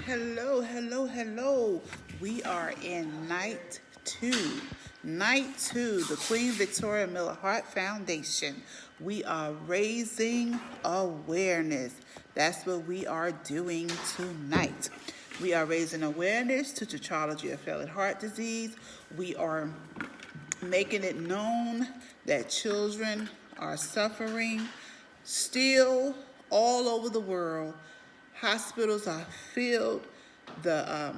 Hello, hello, hello. We are in night two. Night two, the Queen Victoria Miller Heart Foundation. We are raising awareness. That's what we are doing tonight. We are raising awareness to Tetralogy of Fallot heart disease. We are making it known that children are suffering still all over the world. Hospitals are filled. The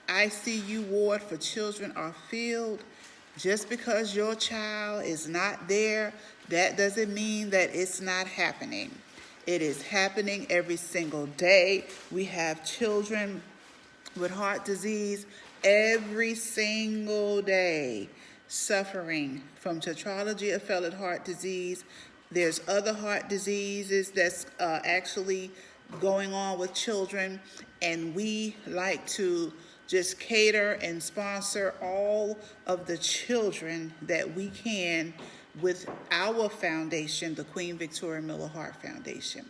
ICU ward for children are filled. Just because your child is not there, that doesn't mean that it's not happening. It is happening every single day. We have children with heart disease every single day suffering from Tetralogy of Fallot heart disease. There's other heart diseases that's actually going on with children, and we like to just cater and sponsor all of the children that we can with our foundation, the Queen Victoria Miller Heart Foundation.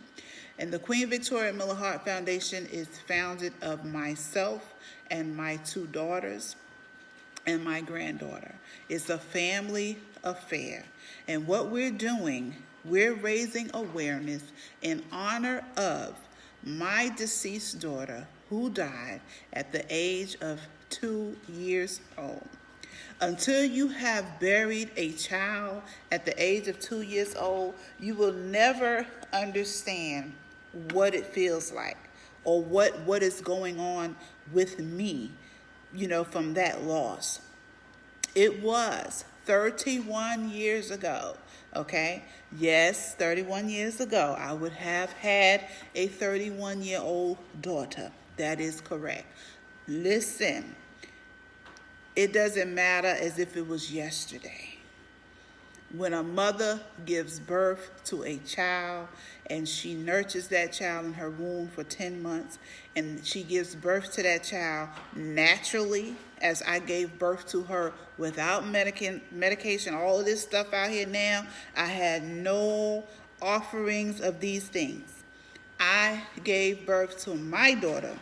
And the Queen Victoria Miller Heart Foundation is founded of myself and my two daughters and my granddaughter. It's a family affair. And what we're doing, we're raising awareness in honor of my deceased daughter who died at the age of 2 years old. Until you have buried a child at the age of 2 years old, you will never understand what it feels like or what is going on with me, from that loss. It was 31 years ago, okay? Yes, 31 years ago, I would have had a 31-year-old daughter. That is correct. Listen, it doesn't matter as if it was yesterday. When a mother gives birth to a child and she nurtures that child in her womb for 10 months and she gives birth to that child naturally, as I gave birth to her without medication, all of this stuff out here now, I had no offerings of these things. I gave birth to my daughter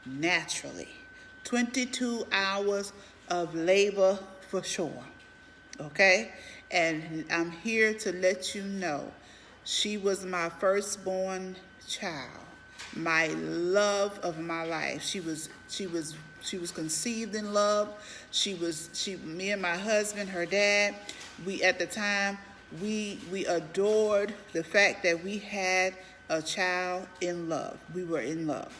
naturally. 22 hours of labor for sure. Okay? And I'm here to let you know she was my firstborn child, my love of my life. She was conceived in love. Me and my husband, her dad, we at the time we adored the fact that we had a child in love. We were in love.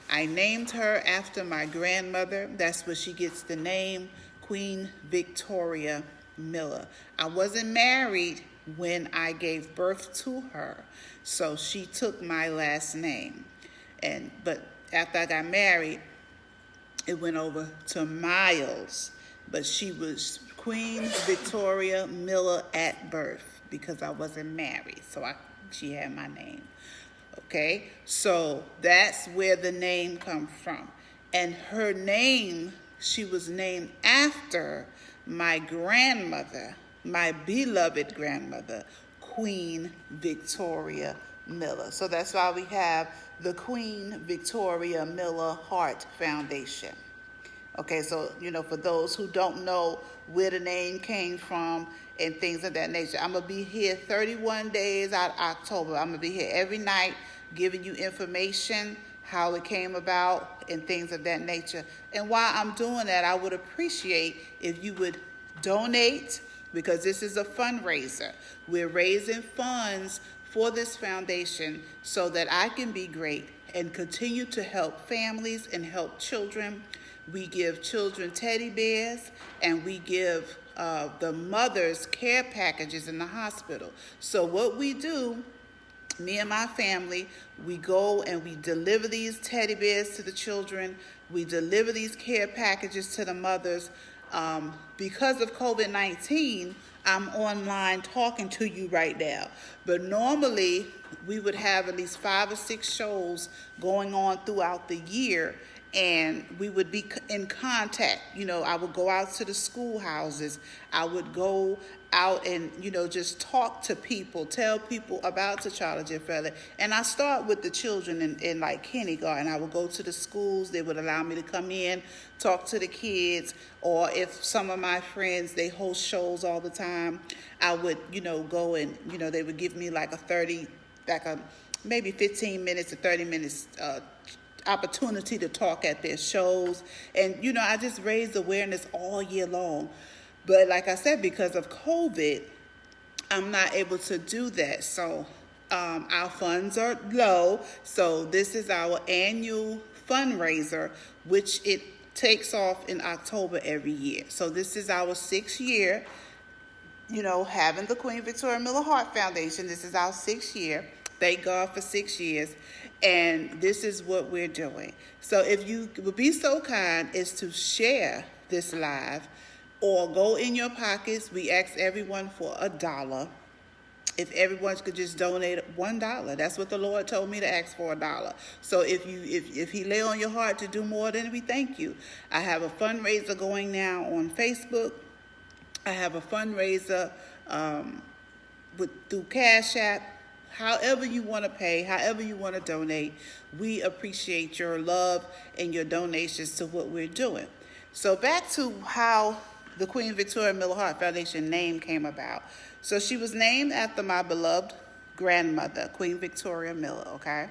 I named her after my grandmother. That's where she gets the name Queen Victoria Miller. I wasn't married when I gave birth to her, so she took my last name. But after I got married, it went over to Miles, but she was Queen Victoria Miller at birth because I wasn't married, so she had my name. Okay, so that's where the name comes from. And her name, she was named after my grandmother, my beloved grandmother, Queen Victoria Miller. So that's why we have the Queen Victoria Miller Heart Foundation. Okay, so, for those who don't know where the name came from and things of that nature, I'm going to be here 31 days out of October. I'm going to be here every night giving you information, how it came about, and things of that nature. And while I'm doing that, I would appreciate if you would donate, because this is a fundraiser. We're raising funds for this foundation so that I can be great and continue to help families and help children. We give children teddy bears, and we give the mothers care packages in the hospital. So what we do, me and my family, we go and we deliver these teddy bears to the children. We deliver these care packages to the mothers. Because of COVID-19, I'm online talking to you right now. But normally, we would have at least 5 or 6 shows going on throughout the year. and we would be in contact. I would go out to the schoolhouses. I would go out and, just talk to people, tell people about Tetralogy of Fallot. And I start with the children in like kindergarten. I would go to the schools. They would allow me to come in, talk to the kids. Or if some of my friends, they host shows all the time, I would, go and, they would give me like maybe 15 minutes or 30 minutes opportunity to talk at their shows. And, I just raised awareness all year long. But like I said, because of COVID, I'm not able to do that. So our funds are low. So this is our annual fundraiser, which it takes off in October every year. So this is our 6th year, having the Queen Victoria Miller Heart Foundation. This is our 6th year. Thank God for 6 years. And this is what we're doing. So if you would be so kind as to share this live or go in your pockets, we ask everyone for $1. If everyone could just donate $1, that's what the Lord told me to ask for, $1. So if He lay on your heart to do more, then we thank you. I have a fundraiser going now on Facebook. I have a fundraiser through Cash App. However you want to pay, however you want to donate, we appreciate your love and your donations to what we're doing. So back to how the Queen Victoria Miller Heart Foundation name came about. So she was named after my beloved grandmother, Queen Victoria Miller, okay?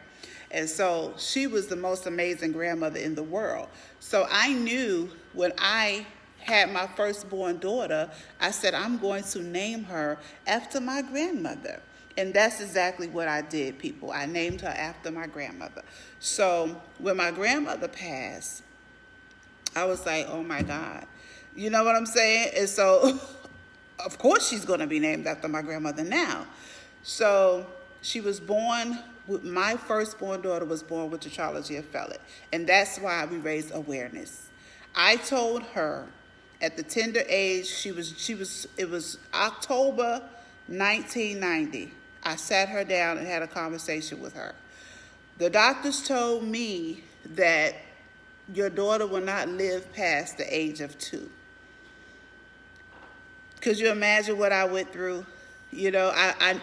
And so she was the most amazing grandmother in the world. So I knew when I had my firstborn daughter, I said, I'm going to name her after my grandmother. And that's exactly what I did, people. I named her after my grandmother. So when my grandmother passed, I was like, oh my God. You know what I'm saying? And so, of course, she's going to be named after my grandmother now. So she was born, my firstborn daughter was born with Tetralogy of Fallot. And that's why we raised awareness. I told her at the tender age, it was October 1990. I sat her down and had a conversation with her. The doctors told me that your daughter will not live past the age of 2. Could you imagine what I went through? I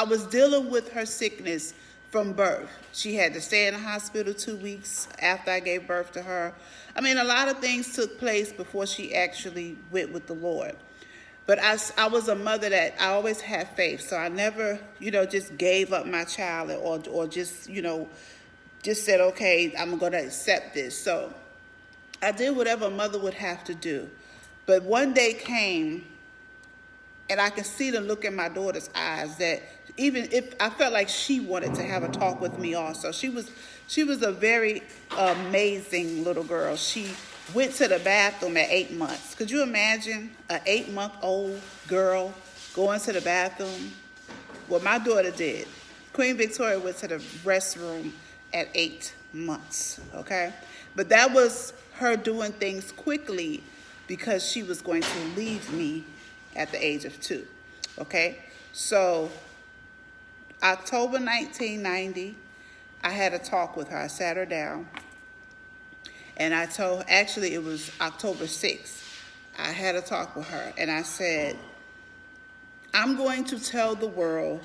was dealing with her sickness from birth. She had to stay in the hospital 2 weeks after I gave birth to her. I mean, a lot of things took place before she actually went with the Lord. But I was a mother that I always had faith. So I never, just gave up my child or just said, okay, I'm going to accept this. So I did whatever a mother would have to do. But one day came, and I could see the look in my daughter's eyes that even if I felt like she wanted to have a talk with me also. She was a very amazing little girl. She went to the bathroom at 8 months. Could you imagine an 8-month-old girl going to the bathroom? Well, my daughter did. Queen Victoria went to the restroom at 8 months, okay? But that was her doing things quickly because she was going to leave me at the age of 2, okay? So October 1990, I had a talk with her. I sat her down. And I told, actually it was October 6th, I had a talk with her and I said, I'm going to tell the world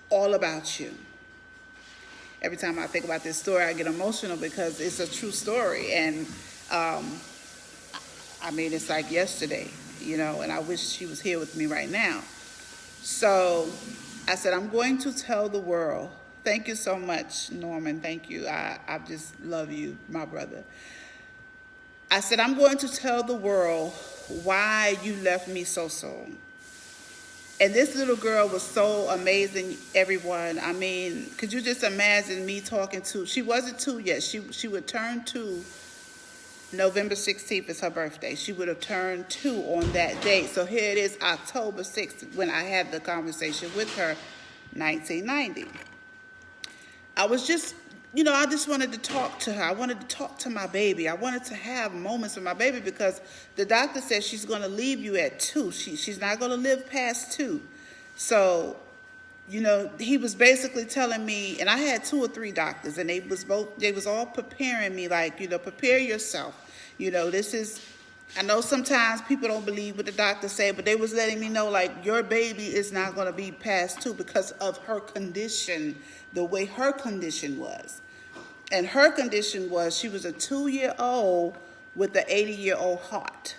all about you. Every time I think about this story, I get emotional because it's a true story. And I mean, it's like yesterday, and I wish she was here with me right now. So I said, I'm going to tell the world. Thank you so much, Norman. Thank you. I just love you, my brother. I said, I'm going to tell the world why you left me so soon. And this little girl was so amazing, everyone. I mean, could you just imagine me talking to, she wasn't 2 yet. She would turn 2, November 16th is her birthday. She would have turned 2 on that date. So here it is, October 6th, when I had the conversation with her, 1990. I was just, I just wanted to talk to her. I wanted to talk to my baby. I wanted to have moments with my baby because the doctor said she's going to leave you at 2. She's not going to live past 2. So he was basically telling me, and I had 2 or 3 doctors, and they was all preparing me, like, prepare yourself. This is, I know sometimes people don't believe what the doctors say, but they was letting me know, like, your baby is not going to be past 2 because of her condition, the way her condition was. And her condition was, she was a 2-year-old with an 80-year-old heart.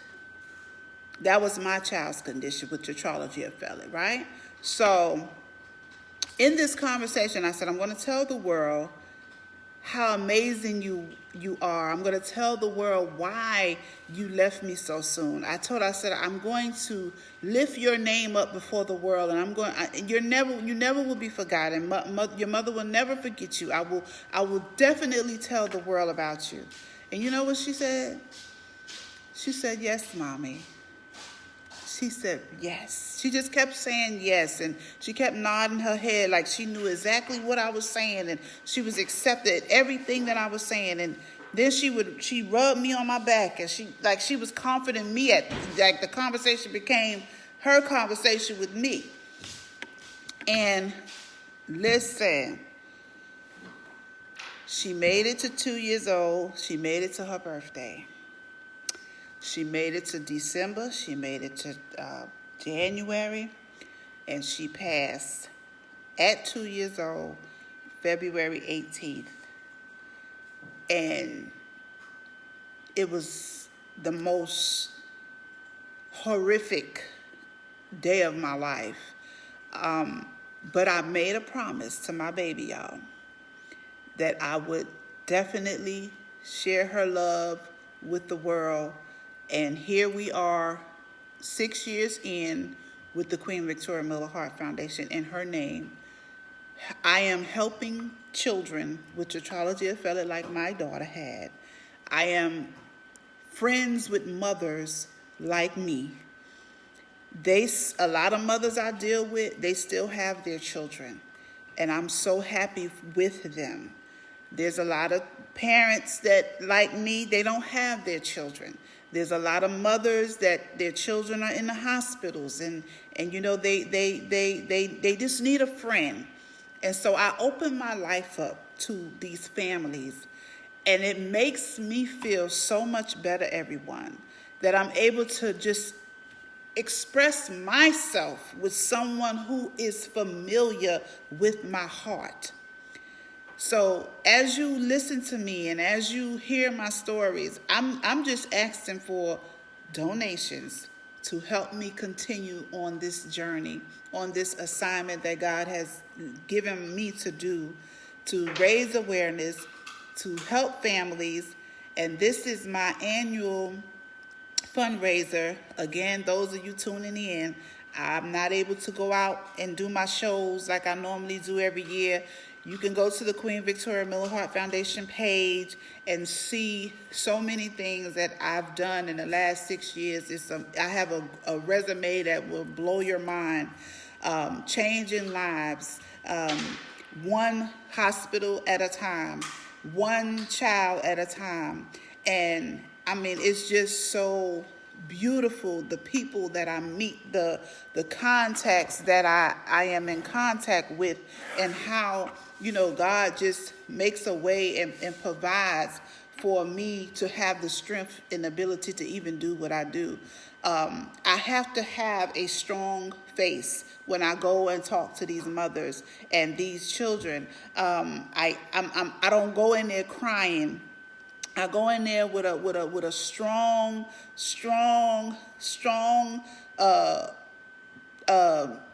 That was my child's condition with Tetralogy of Fallot, right? So in this conversation, I said, I'm going to tell the world how amazing you are. I'm going to tell the world why you left me so soon. I said, I'm going to lift your name up before the world, and you never will be forgotten. Your mother will never forget you. I will definitely tell the world about you. And you know what she said? She said, yes, Mommy. She said, yes. She just kept saying yes, and she kept nodding her head like she knew exactly what I was saying, and she was accepted everything that I was saying. And then she rubbed me on my back, and she was comforting me the conversation became her conversation with me. And listen, she made it to 2 years old. She made it to her birthday. She made it to December, she made it to January, and she passed at 2 years old, February 18th. And it was the most horrific day of my life. But I made a promise to my baby, y'all, that I would definitely share her love with the world. And here we are, 6 years in, with the Queen Victoria Miller Heart Foundation in her name. I am helping children with Tetralogy of Fallot like my daughter had. I am friends with mothers like me. A lot of mothers I deal with, they still have their children. And I'm so happy with them. There's a lot of parents that, like me, they don't have their children. There's a lot of mothers that their children are in the hospitals, and they just need a friend. And so I open my life up to these families, and it makes me feel so much better, everyone, that I'm able to just express myself with someone who is familiar with my heart. So as you listen to me and as you hear my stories, I'm just asking for donations to help me continue on this journey, on this assignment that God has given me to do, to raise awareness, to help families. And this is my annual fundraiser. Again, those of you tuning in, I'm not able to go out and do my shows like I normally do every year. You can go to the Queen Victoria Miller Heart Foundation page and see so many things that I've done in the last 6 years. I have a resume that will blow your mind. Changing lives, one hospital at a time, one child at a time. And I mean, it's just so beautiful, the people that I meet, the contacts that I am in contact with, and how God just makes a way and provides for me to have the strength and ability to even do what I do. I have to have a strong face when I go and talk to these mothers and these children. I don't go in there crying. I go in there with a strong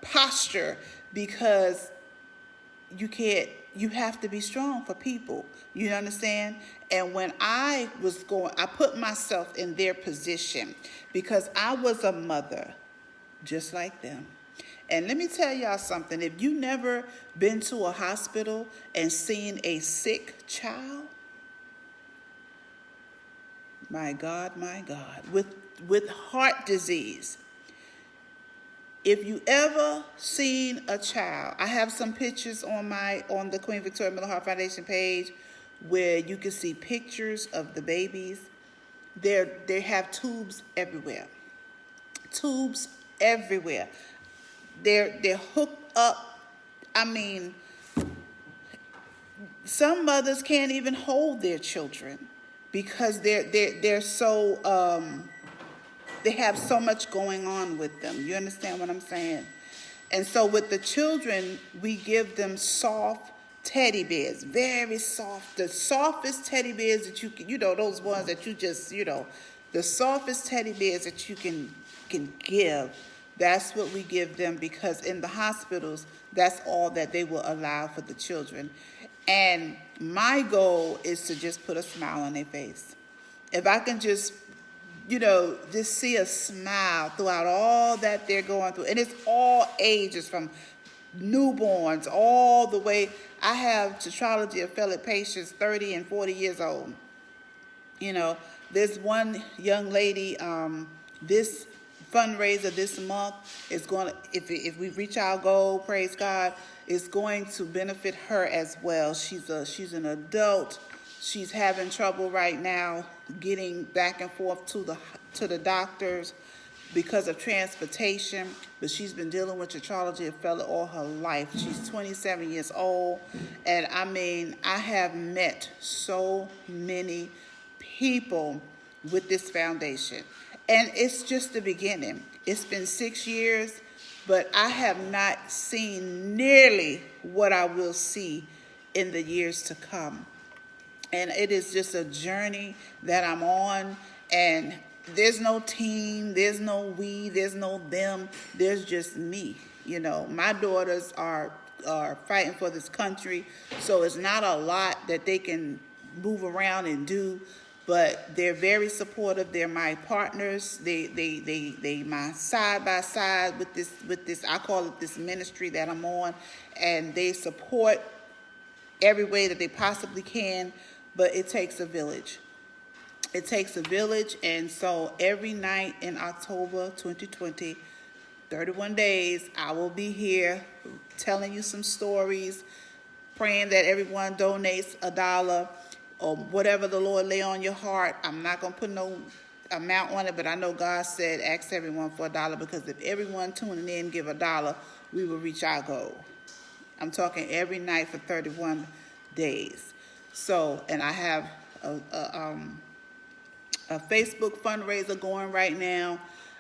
posture, because you have to be strong for people. You understand? And when I put myself in their position, because I was a mother just like them. And let me tell y'all something. If you never been to a hospital and seen a sick child, my God, with heart disease. If you ever seen a child, I have some pictures on the Queen Victoria Miller Heart Foundation page where you can see pictures of the babies. They have tubes everywhere. Tubes everywhere. They're hooked up. I mean, some mothers can't even hold their children because they're so they have so much going on with them. You understand what I'm saying? And so with the children, we give them soft teddy bears, very soft, the softest teddy bears that you can, those ones that you just, the softest teddy bears that you can give. That's what we give them, because in the hospitals, that's all that they will allow for the children. And my goal is to just put a smile on their face. If I can just see a smile throughout all that they're going through. And it's all ages, from newborns all the way. I have Tetralogy of Fallot patients 30 and 40 years old. There's one young lady, this fundraiser this month is going to, if we reach our goal, praise God, it's going to benefit her as well. She's an adult. She's having trouble right now getting back and forth to the doctors because of transportation, but she's been dealing with Tetralogy of Fallot all her life. She's 27 years old, and I mean, I have met so many people with this foundation, and it's just the beginning. It's been 6 years, but I have not seen nearly what I will see in the years to come. And it is just a journey that I'm on, and there's no team, there's no we, there's no them, there's just me. My daughters are fighting for this country, so it's not a lot that they can move around and do, but they're very supportive. They're my partners. They my side by side with this, I call it this ministry that I'm on, and they support every way that they possibly can. But it takes a village. It takes a village, and so every night in October 2020, 31 days, I will be here telling you some stories, praying that everyone donates $1 or whatever the Lord lay on your heart. I'm not going to put no amount on it, but I know God said ask everyone for $1, because if everyone tuning in give $1, we will reach our goal. I'm talking every night for 31 days. So, and I have a Facebook fundraiser going right now.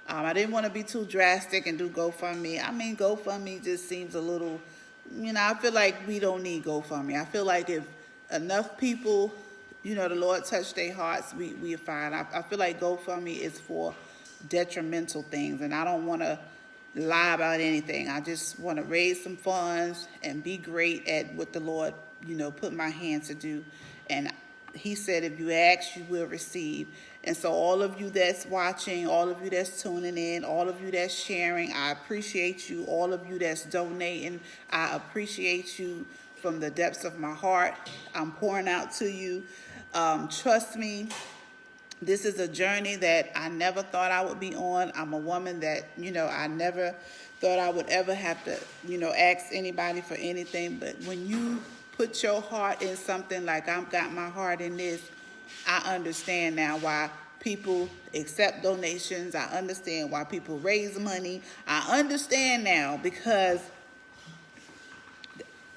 I didn't want to be too drastic and do GoFundMe. I mean, GoFundMe just seems a little, I feel like we don't need GoFundMe. I feel like if enough people, the Lord touched their hearts, we are fine. I feel like GoFundMe is for detrimental things, and I don't want to lie about anything. I just want to raise some funds and be great at what the Lord put my hands to do. And he said, if you ask, you will receive. And so all of you that's watching, all of you that's tuning in, all of you that's sharing, I appreciate you. All of you that's donating, I appreciate you from the depths of my heart. I'm pouring out to you. Trust me, this is a journey that I never thought I would be on. I'm a woman that, I never thought I would ever have to, ask anybody for anything. But when you put your heart in something like I've got my heart in this, I understand now why people accept donations. I understand why people raise money. I understand now, because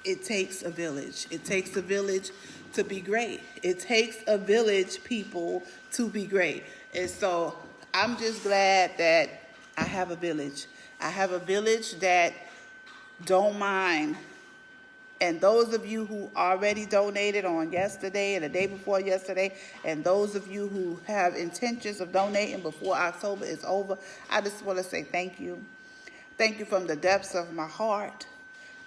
it takes a village. It takes a village to be great. It takes a village, people, to be great. And so I'm just glad that I have a village. I have a village that don't mind. And those of you who already donated on yesterday and the day before yesterday, and those of you who have intentions of donating before October is over, I just want to say thank you. Thank you from the depths of my heart.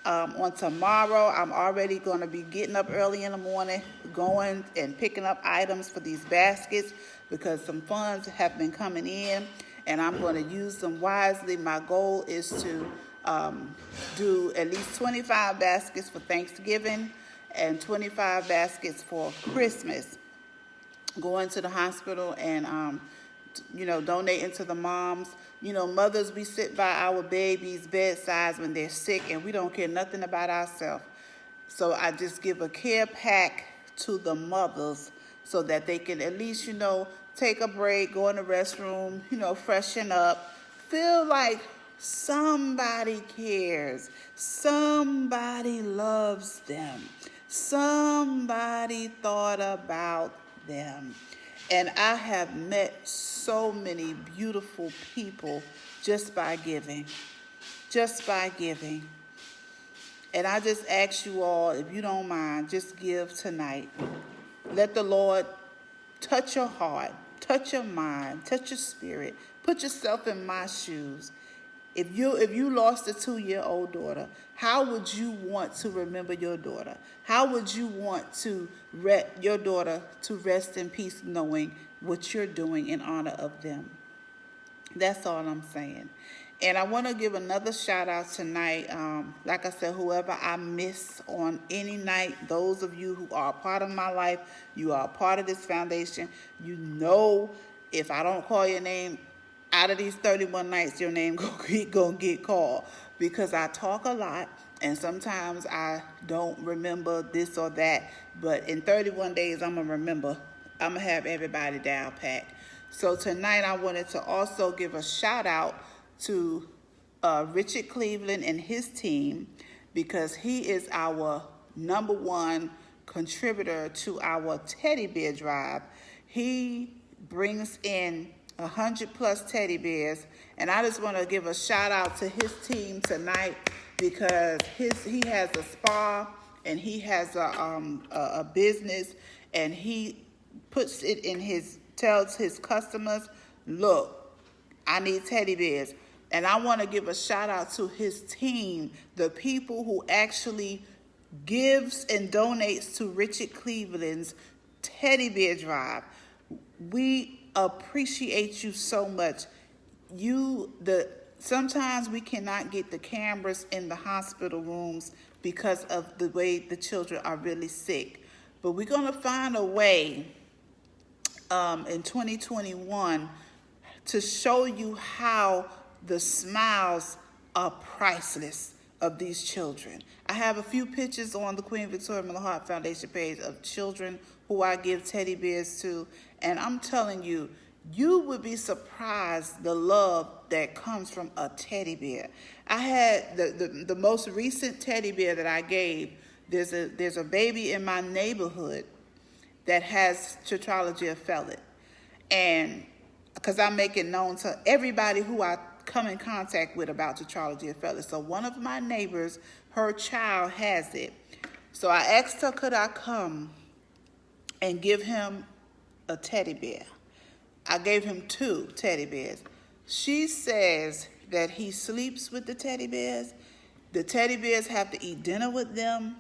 On tomorrow, I'm already going to be getting up early in the morning, going and picking up items for these baskets, because some funds have been coming in, and I'm going to use them wisely. My goal is to do at least 25 baskets for Thanksgiving and 25 baskets for Christmas. Going to the hospital and, donating to the moms. Mothers, we sit by our babies' bedsides when they're sick, and we don't care nothing about ourselves. So I just give a care pack to the mothers so that they can at least, take a break, go in the restroom, freshen up, feel like Somebody cares. Somebody loves them. Somebody thought about them. And I have met so many beautiful people just by giving. Just by giving. And I just ask you all, if you don't mind, just give tonight. Let the Lord touch your heart, touch your mind, touch your spirit. Put yourself in my shoes. If you lost a 2-year-old daughter, how would you want to remember your daughter? How would you want to your daughter to rest in peace knowing what you're doing in honor of them? That's all I'm saying. And I want to give another shout out tonight. Like I said, whoever I miss on any night, those of you who are a part of my life, you are a part of this foundation. You know, if I don't call your name, out of these 31 nights, your name gonna get called, because I talk a lot and sometimes I don't remember this or that. But in 31 days, I'm gonna remember. I'm gonna have everybody down pat. So tonight, I wanted to also give a shout out to Richard Cleveland and his team, because he is our #1 contributor to our teddy bear drive. He brings in 100+ teddy bears, and I just want to give a shout out to his team tonight, because he has a spa and he has a business, and he puts it in tells his customers, look, I need teddy bears. And I want to give a shout out to his team, the people who actually gives and donates to Richard Cleveland's teddy bear drive. We appreciate you so much. Sometimes we cannot get the cameras in the hospital rooms because of the way the children are really sick. But we're going to find a way in 2021 to show you how the smiles are priceless of these children. I have a few pictures on the Queen Victoria Miller Heart Foundation page of children who I give teddy bears to, and I'm telling you, you would be surprised the love that comes from a teddy bear. I had the most recent teddy bear that I gave. There's a baby in my neighborhood that has Tetralogy of Fallot, and because I make it known to everybody who I come in contact with about Tetralogy of Fallot. So one of my neighbors, her child has it. So I asked her, could I come and give him a teddy bear? I gave him 2 teddy bears. She says that he sleeps with the teddy bears. The teddy bears have to eat dinner with them,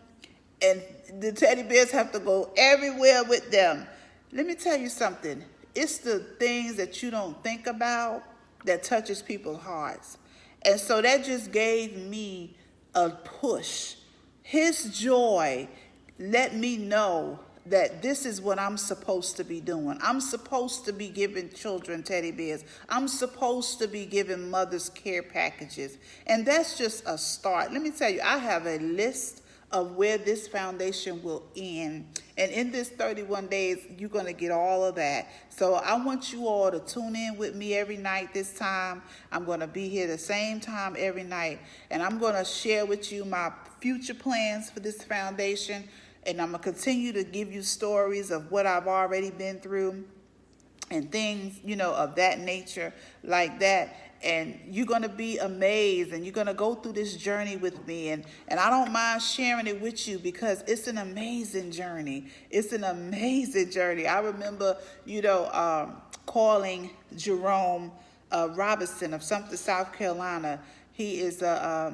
and the teddy bears have to go everywhere with them. Let me tell you something. It's the things that you don't think about that touches people's hearts. And so that just gave me a push. His joy let me know that this is what I'm supposed to be doing. I'm supposed to be giving children teddy bears. I'm supposed to be giving mothers care packages. And that's just a start. Let me tell you, I have a list of where this foundation will end. And in this 31 days, you're going to get all of that. So I want you all to tune in with me every night this time. I'm going to be here the same time every night. And I'm going to share with you my future plans for this foundation. And I'm going to continue to give you stories of what I've already been through and things, of that nature like that. And you're going to be amazed, and you're going to go through this journey with me. And I don't mind sharing it with you, because it's an amazing journey. It's an amazing journey. I remember, calling Jerome Robinson of Sumter, South Carolina. He is a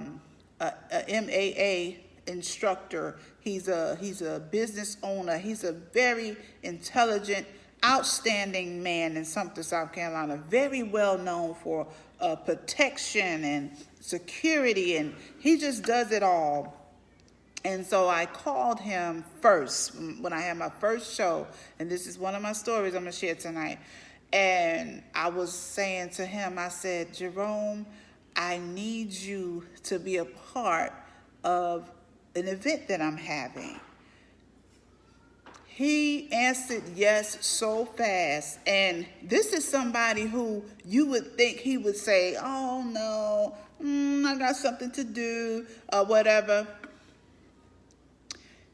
MAA instructor. He's a business owner. He's a very intelligent, outstanding man in Sumter, South Carolina, very well known for protection and security, and he just does it all. And so I called him first when I had my first show, and this is one of my stories I'm going to share tonight. And I was saying to him, I said, Jerome, I need you to be a part of an event that I'm having. He answered yes so fast. And this is somebody who you would think he would say, oh no, I got something to do or whatever.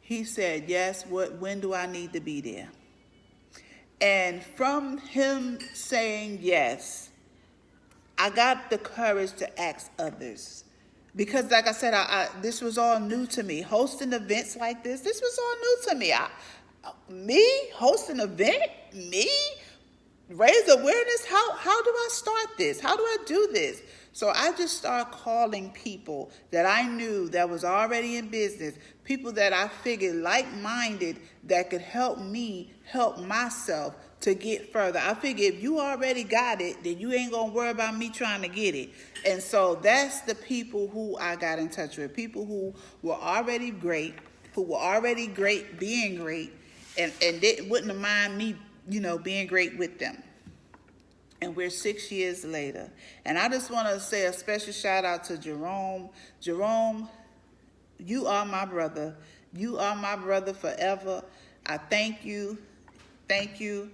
He said, yes, when do I need to be there? And from him saying yes, I got the courage to ask others. Because like I said, this was all new to me. Hosting events like this was all new to me. Me hosting an event, me raise awareness. How do I start this? How do I do this? So I just started calling people that I knew that was already in business, people that I figured like-minded that could help me help myself to get further. I figure if you already got it, then you ain't gonna worry about me trying to get it. And so that's the people who I got in touch with, people who were already great, being great, and they wouldn't have mind me, being great with them. And we're 6 years later. And I just want to say a special shout out to Jerome. Jerome, you are my brother. You are my brother forever. I thank you, because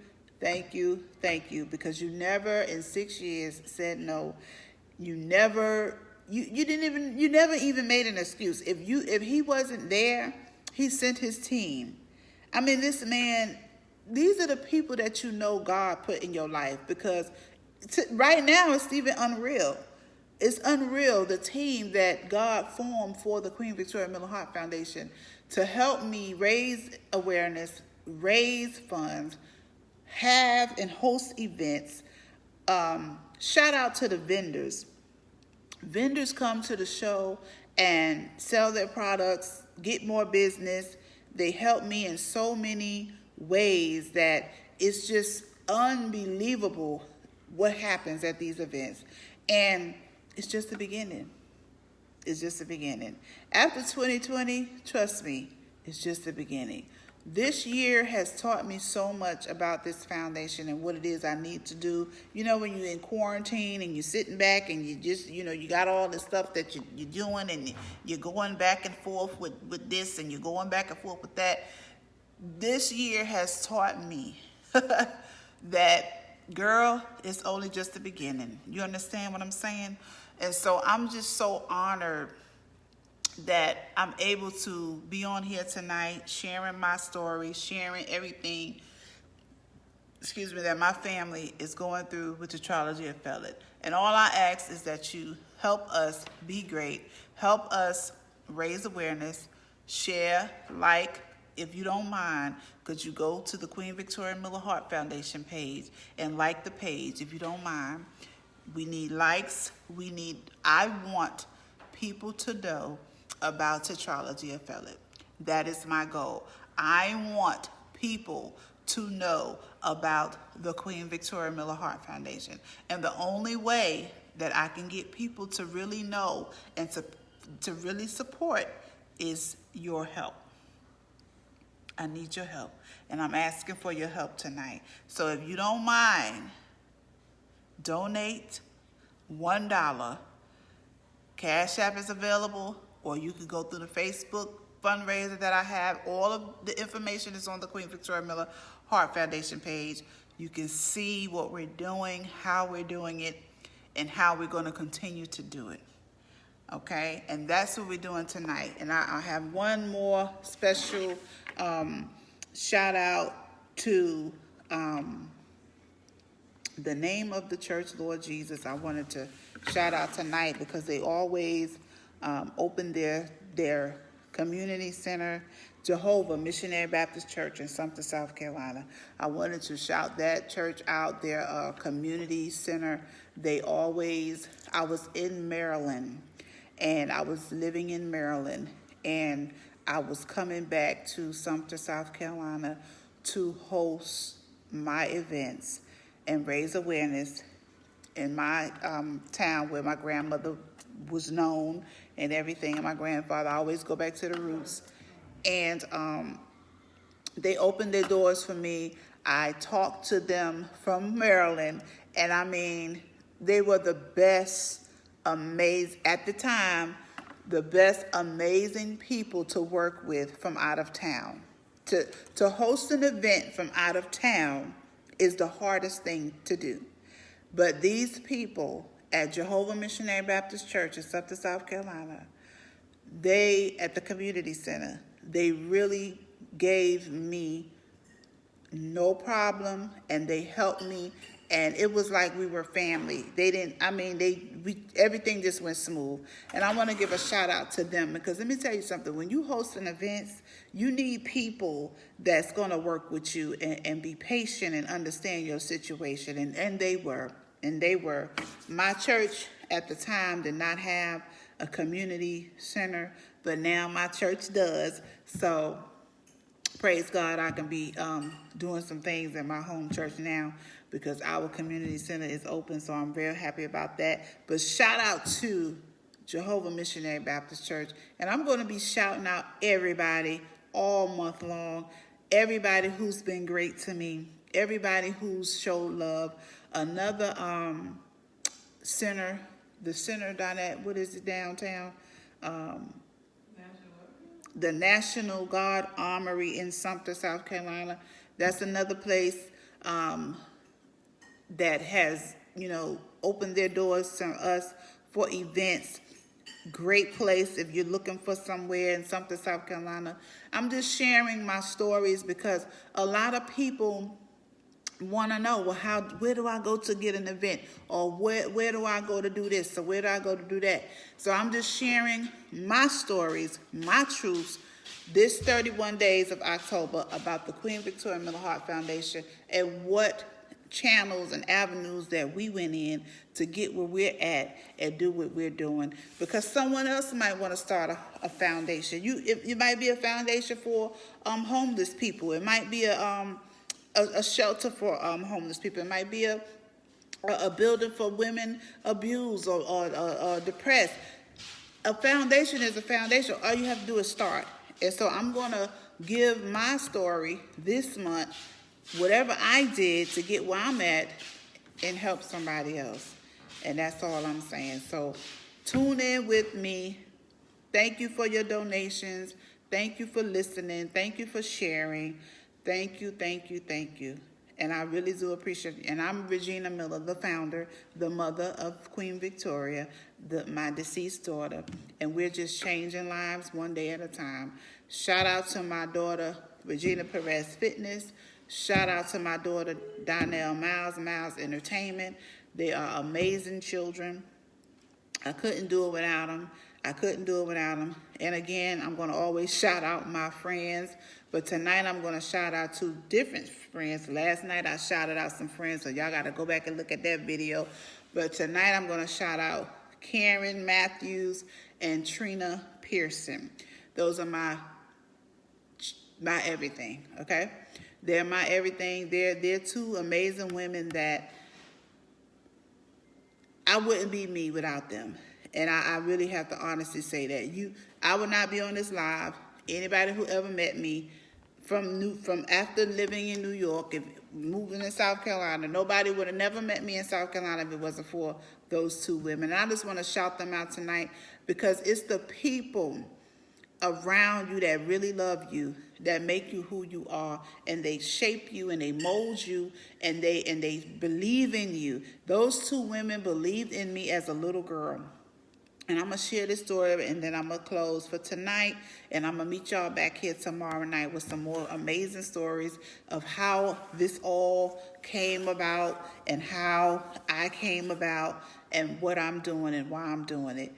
you never in 6 years said no. You never even made an excuse. If he wasn't there, he sent his team. I mean, this man, these are the people that God put in your life, because right now it's even unreal. It's unreal, the team that God formed for the Queen Victoria Miller Heart Foundation to help me raise awareness, raise funds, have and host events. Shout out to the vendors. Vendors come to the show and sell their products, get more business. They help me in so many ways that it's just unbelievable what happens at these events. And it's just the beginning. It's just the beginning. After 2020, trust me, it's just the beginning. This year has taught me so much about this foundation and what it is I need to do. When you're in quarantine and you're sitting back and you just, you got all the stuff that you're doing and you're going back and forth with this and you're going back and forth with that. This year has taught me that, girl, it's only just the beginning. You understand what I'm saying? And so I'm just so honored that I'm able to be on here tonight, sharing my story, sharing everything, that my family is going through with Tetralogy of Fallot. And all I ask is that you help us be great, help us raise awareness, share, like. If you don't mind, could you go to the Queen Victoria Miller Heart Foundation page and like the page, if you don't mind. We need likes. I want people to know about Tetralogy of Fallot. That is my goal. I want people to know about the Queen Victoria Miller Heart Foundation. And the only way that I can get people to really know and to really support is your help. I need your help, and I'm asking for your help tonight. So if you don't mind, donate $1. Cash App is available, or you can go through the Facebook fundraiser that I have. All of the information is on the Queen Victoria Miller Heart Foundation page. You can see what we're doing, how we're doing it, and how we're going to continue to do it. Okay, and that's what we're doing tonight. And I have one more special shout out to the name of the church, Lord Jesus. I wanted to shout out tonight because they always open their community center, Jehovah Missionary Baptist Church in Sumter, South Carolina. I wanted to shout that church out, their community center. I was in Maryland, and I was living in Maryland, and I was coming back to Sumter, South Carolina to host my events and raise awareness in my town where my grandmother was known and everything, and my grandfather. I always go back to the roots. And they opened their doors for me. I talked to them from Maryland, and I mean, they were the best, at the time, the best amazing people to work with from out of town. To host an event from out of town is the hardest thing to do. But these people at Jehovah Missionary Baptist Church in Sumter, South Carolina, they, at the community center, they really gave me no problem, and they helped me, and it was like we were family. They didn't, I mean, everything just went smooth. And I want to give a shout out to them, because let me tell you something. When you host an event, you need people that's going to work with you and be patient and understand your situation. And they were. My church at the time did not have a community center, but now my church does. So praise God, I can be doing some things at my home church now, because our community center is open, so I'm very happy about that. But shout out to Jehovah Missionary Baptist Church, and I'm going to be shouting out everybody all month long, everybody who's been great to me, everybody who's showed love. Another center, the center down at, what is it, downtown? The National Guard Armory in Sumter, South Carolina. That's another place that has, opened their doors to us for events. Great place if you're looking for somewhere in Sumter, South Carolina. I'm just sharing my stories because a lot of people want to know, well, where do I go to get an event? Or where do I go to do this? Or where do I go to do that? So I'm just sharing my stories, my truths, this 31 days of October about the Queen Victoria Miller Heart Foundation and what channels and avenues that we went in to get where we're at and do what we're doing. Because someone else might want to start a foundation. It might be a foundation for homeless people. It might be a shelter for homeless people. It might be a building for women abused or depressed. A foundation is a foundation. All you have to do is start. And so I'm going to give my story this month, whatever I did to get where I'm at, and help somebody else. And that's all I'm saying. So tune in with me. Thank you for your donations. Thank you for listening. Thank you for sharing. Thank you. And I really do appreciate it. And I'm Regina Miller, the founder, the mother of Queen Victoria, my deceased daughter. And we're just changing lives one day at a time. Shout out to my daughter, Regina Perez Fitness. Shout out to my daughter, Donnell Miles Entertainment. They are amazing children. I couldn't do it without them. And again, I'm going to always shout out my friends. But tonight I'm going to shout out two different friends. Last night I shouted out some friends, so y'all got to go back and look at that video. But tonight I'm going to shout out Karen Matthews and Trina Pearson. Those are my everything, okay? They're my everything. They're two amazing women that I wouldn't be me without them. And I really have to honestly say that. I would not be on this live. Anybody who ever met me from after living in New York, if moving to South Carolina, nobody would have never met me in South Carolina if it wasn't for those two women. And I just want to shout them out tonight because it's the people around you that really love you, that make you who you are, and they shape you and they mold you and they believe in you. Those two women believed in me as a little girl. And I'm going to share this story, and then I'm going to close for tonight. And I'm going to meet y'all back here tomorrow night with some more amazing stories of how this all came about and how I came about and what I'm doing and why I'm doing it.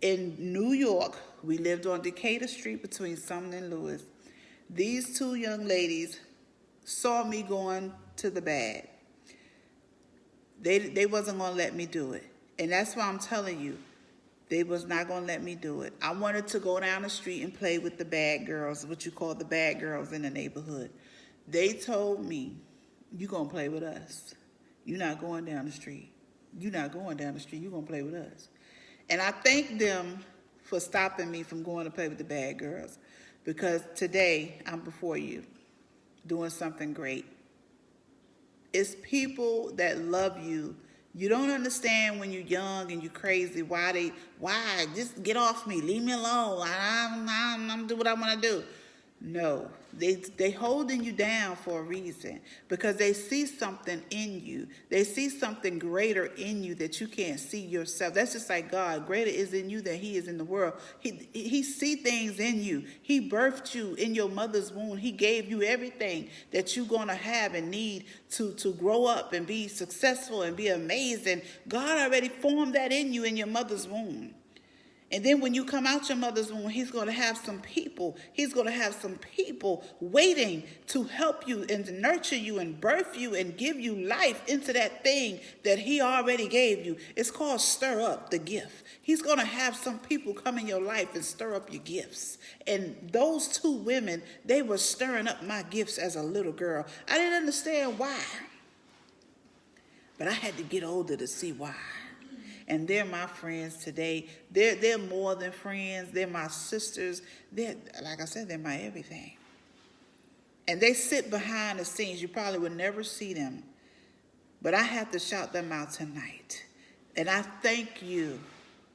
In New York, we lived on Decatur Street between Sumner and Lewis. These two young ladies saw me going to the bad. They wasn't going to let me do it. And that's why I'm telling you, they was not going to let me do it. I wanted to go down the street and play with the bad girls, what you call the bad girls in the neighborhood. They told me, you going to play with us. You're not going down the street. You're not going down the street. You're going to play with us. And I thank them for stopping me from going to play with the bad girls, because today I'm before you doing something great. It's people that love you. You don't understand when you're young and you're crazy why just get off me, leave me alone. I'm do what I want to do. No, they holding you down for a reason, because they see something in you. They see something greater in you that you can't see yourself. That's just like God. Greater is in you than he is in the world. He see things in you. He birthed you in your mother's womb. He gave you everything that you're going to have and need to grow up and be successful and be amazing. God already formed that in you in your mother's womb. And then when you come out your mother's womb, he's going to have some people. He's going to have some people waiting to help you and to nurture you and birth you and give you life into that thing that he already gave you. It's called stir up the gift. He's going to have some people come in your life and stir up your gifts. And those two women, they were stirring up my gifts as a little girl. I didn't understand why, but I had to get older to see why. And they're my friends today. They're more than friends. They're my sisters. They're, like I said, they're my everything. And they sit behind the scenes. You probably would never see them. But I have to shout them out tonight. And I thank you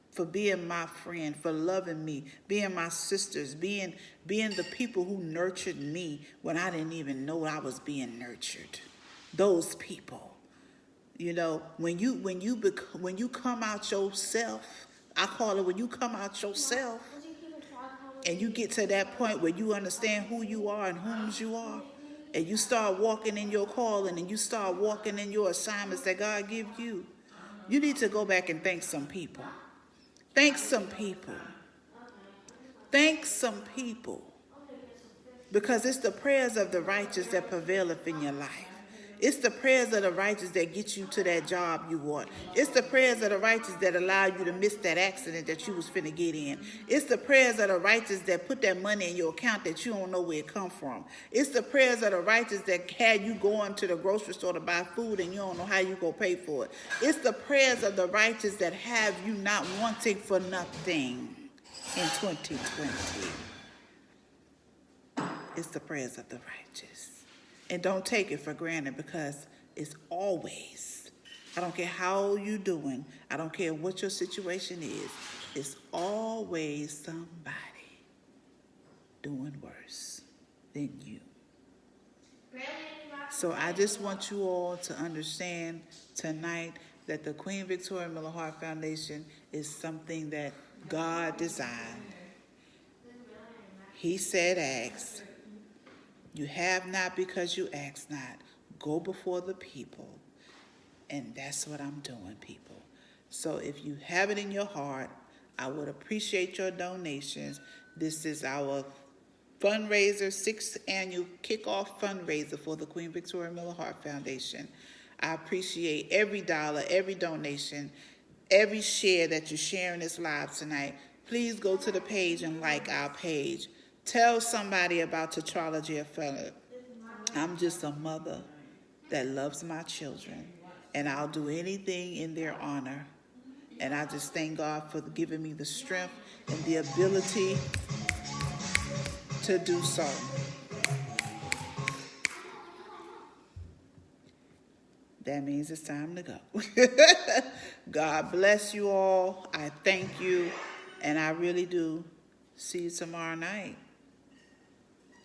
for being my friend, for loving me, being my sisters, being the people who nurtured me when I didn't even know I was being nurtured. Those people. You know, when you come out yourself, I call it when you come out yourself, and you get to that point where you understand who you are and whom you are, and you start walking in your calling and you start walking in your assignments that God gives you, you need to go back and thank some people. Thank some people. Thank some people. Because it's the prayers of the righteous that prevaileth in your life. It's the prayers of the righteous that get you to that job you want. It's the prayers of the righteous that allow you to miss that accident that you was finna get in. It's the prayers of the righteous that put that money in your account that you don't know where it come from. It's the prayers of the righteous that had you going to the grocery store to buy food and you don't know how you gonna pay for it. It's the prayers of the righteous that have you not wanting for nothing in 2020. It's the prayers of the righteous. And don't take it for granted, because it's always, I don't care how you're doing, I don't care what your situation is, it's always somebody doing worse than you. So I just want you all to understand tonight that the Queen Victoria Miller Heart Foundation is something that God designed. He said ask. You have not because you ask not. Go before the people. And that's what I'm doing, people. So if you have it in your heart, I would appreciate your donations. This is our fundraiser, 6th annual kickoff fundraiser for the Queen Victoria Miller Heart Foundation. I appreciate every dollar, every donation, every share that you're sharing this live tonight. Please go to the page and like our page. Tell somebody about Tetralogy of Fallot. I'm just a mother that loves my children, and I'll do anything in their honor. And I just thank God for giving me the strength and the ability to do so. That means it's time to go. God bless you all. I thank you, and I really do. See you tomorrow night.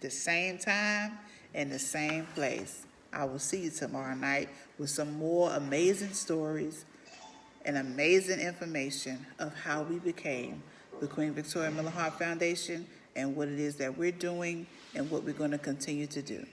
The same time and the same place. I will see you tomorrow night with some more amazing stories and amazing information of how we became the Queen Victoria Miller Heart Foundation and what it is that we're doing and what we're going to continue to do.